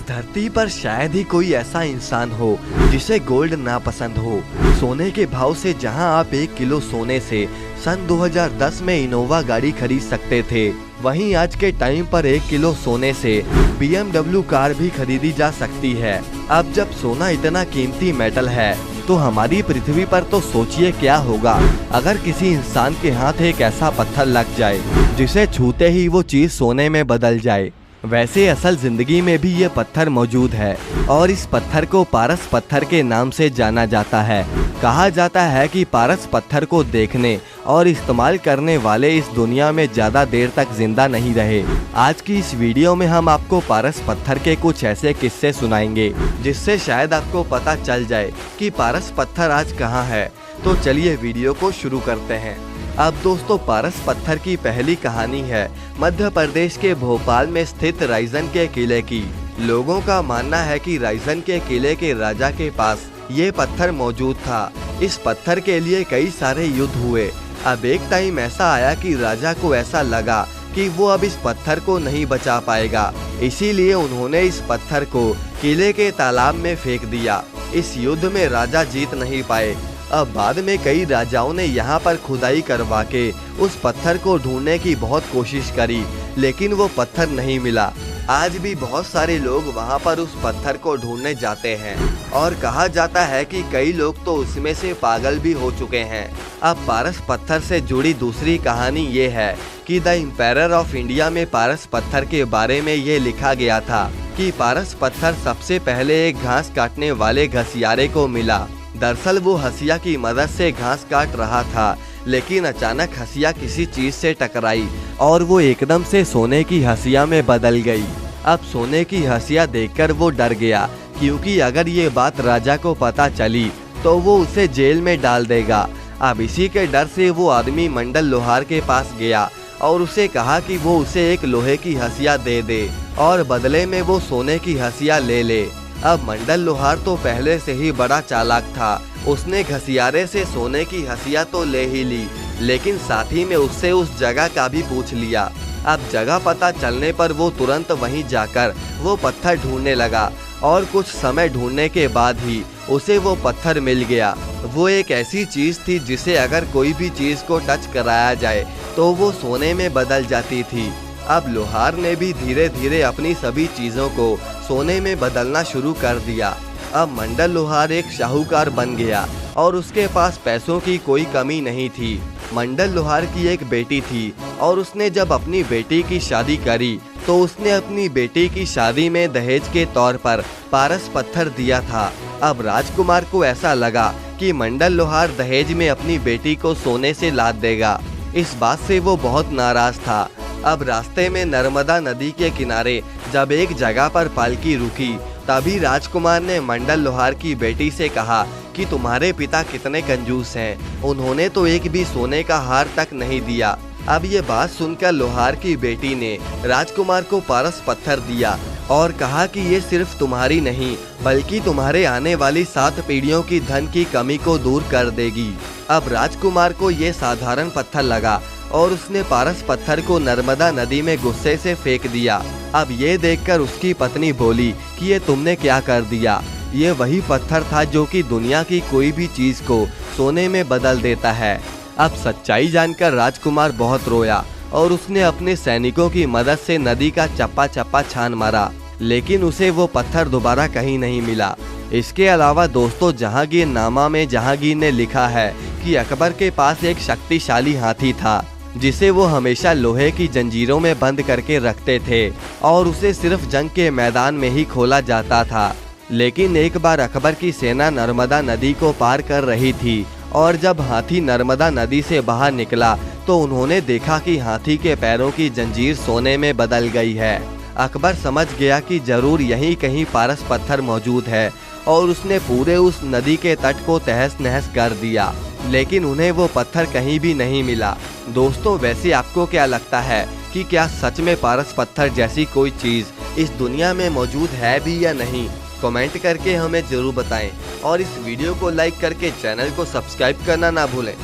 धरती पर शायद ही कोई ऐसा इंसान हो जिसे गोल्ड ना पसंद हो। सोने के भाव से जहां आप 1 किलो सोने से सन 2010 में इनोवा गाड़ी खरीद सकते थे, वहीं आज के टाइम पर 1 किलो सोने से BMW कार भी खरीदी जा सकती है। अब जब सोना इतना कीमती मेटल है तो हमारी पृथ्वी पर तो सोचिए क्या होगा अगर किसी इंसान के हाथ एक ऐसा पत्थर लग जाए जिसे छूते ही वो चीज सोने में बदल जाए। वैसे असल जिंदगी में भी ये पत्थर मौजूद है और इस पत्थर को पारस पत्थर के नाम से जाना जाता है। कहा जाता है कि पारस पत्थर को देखने और इस्तेमाल करने वाले इस दुनिया में ज्यादा देर तक जिंदा नहीं रहे। आज की इस वीडियो में हम आपको पारस पत्थर के कुछ ऐसे किस्से सुनाएंगे जिससे शायद आपको पता चल जाए कि पारस पत्थर आज कहाँ है। तो चलिए वीडियो को शुरू करते हैं। अब दोस्तों, पारस पत्थर की पहली कहानी है मध्य प्रदेश के भोपाल में स्थित रायसेन के किले की। लोगों का मानना है कि रायसेन के किले के राजा के पास ये पत्थर मौजूद था। इस पत्थर के लिए कई सारे युद्ध हुए। अब एक टाइम ऐसा आया कि राजा को ऐसा लगा कि वो अब इस पत्थर को नहीं बचा पाएगा, इसीलिए उन्होंने इस पत्थर को किले के तालाब में फेंक दिया। इस युद्ध में राजा जीत नहीं पाए। अब बाद में कई राजाओं ने यहाँ पर खुदाई करवा के उस पत्थर को ढूंढने की बहुत कोशिश करी, लेकिन वो पत्थर नहीं मिला। आज भी बहुत सारे लोग वहाँ पर उस पत्थर को ढूंढने जाते हैं और कहा जाता है कि कई लोग तो उसमें से पागल भी हो चुके हैं। अब पारस पत्थर से जुड़ी दूसरी कहानी ये है कि द एम्पायर ऑफ इंडिया में पारस पत्थर के बारे में ये लिखा गया था कि पारस पत्थर सबसे पहले एक घास काटने वाले घसियारे को मिला। दरअसल वो हंसिया की मदद से घास काट रहा था, लेकिन अचानक हंसिया किसी चीज से टकराई और वो एकदम से सोने की हंसिया में बदल गई। अब सोने की हंसिया देखकर वो डर गया, क्योंकि अगर ये बात राजा को पता चली तो वो उसे जेल में डाल देगा। अब इसी के डर से वो आदमी मंडल लोहार के पास गया और उसे कहा कि वो उसे एक लोहे की हंसिया दे दे और बदले में वो सोने की हंसिया ले ले। अब मंडल लोहार तो पहले से ही बड़ा चालाक था। उसने घसियारे से सोने की हंसिया तो ले ही ली, लेकिन साथ ही में उससे उस जगह का भी पूछ लिया। अब जगह पता चलने पर वो तुरंत वहीं जाकर वो पत्थर ढूंढने लगा और कुछ समय ढूंढने के बाद ही उसे वो पत्थर मिल गया। वो एक ऐसी चीज थी जिसे अगर कोई भी चीज को टच कराया जाए तो वो सोने में बदल जाती थी। अब लोहार ने भी धीरे धीरे अपनी सभी चीजों को सोने में बदलना शुरू कर दिया। अब मंडल लोहार एक शाहूकार बन गया और उसके पास पैसों की कोई कमी नहीं थी। मंडल लोहार की एक बेटी थी और उसने जब अपनी बेटी की शादी करी तो उसने अपनी बेटी की शादी में दहेज के तौर पर पारस पत्थर दिया था। अब राजकुमार को ऐसा लगा कि मंडल लोहार दहेज में अपनी बेटी को सोने से लाद देगा। इस बात से वो बहुत नाराज था। अब रास्ते में नर्मदा नदी के किनारे जब एक जगह पर पालकी रुकी, तभी राजकुमार ने मंडल लोहार की बेटी से कहा कि तुम्हारे पिता कितने कंजूस हैं, उन्होंने तो एक भी सोने का हार तक नहीं दिया। अब ये बात सुनकर लोहार की बेटी ने राजकुमार को पारस पत्थर दिया और कहा कि ये सिर्फ तुम्हारी नहीं बल्कि तुम्हारे आने वाली 7 पीढ़ियों की धन की कमी को दूर कर देगी। अब राजकुमार को ये साधारण पत्थर लगा और उसने पारस पत्थर को नर्मदा नदी में गुस्से से फेंक दिया। अब ये देखकर उसकी पत्नी बोली कि ये तुमने क्या कर दिया। ये वही पत्थर था जो कि दुनिया की कोई भी चीज को सोने में बदल देता है। अब सच्चाई जानकर राजकुमार बहुत रोया और उसने अपने सैनिकों की मदद से नदी का चप्पा चप्पा छान मारा, लेकिन उसे वो पत्थर दोबारा कहीं नहीं मिला। इसके अलावा दोस्तों, जहांगीर नामा में जहांगीर ने लिखा है कि अकबर के पास एक शक्तिशाली हाथी था जिसे वो हमेशा लोहे की जंजीरों में बंद करके रखते थे और उसे सिर्फ जंग के मैदान में ही खोला जाता था। लेकिन एक बार अकबर की सेना नर्मदा नदी को पार कर रही थी और जब हाथी नर्मदा नदी से बाहर निकला तो उन्होंने देखा कि हाथी के पैरों की जंजीर सोने में बदल गई है। अकबर समझ गया कि जरूर यहीं कहीं पारस पत्थर मौजूद है और उसने पूरे उस नदी के तट को तहस नहस कर दिया, लेकिन उन्हें वो पत्थर कहीं भी नहीं मिला। दोस्तों, वैसे आपको क्या लगता है कि क्या सच में पारस पत्थर जैसी कोई चीज इस दुनिया में मौजूद है भी या नहीं? कमेंट करके हमें जरूर बताएं और इस वीडियो को लाइक करके चैनल को सब्सक्राइब करना ना भूलें।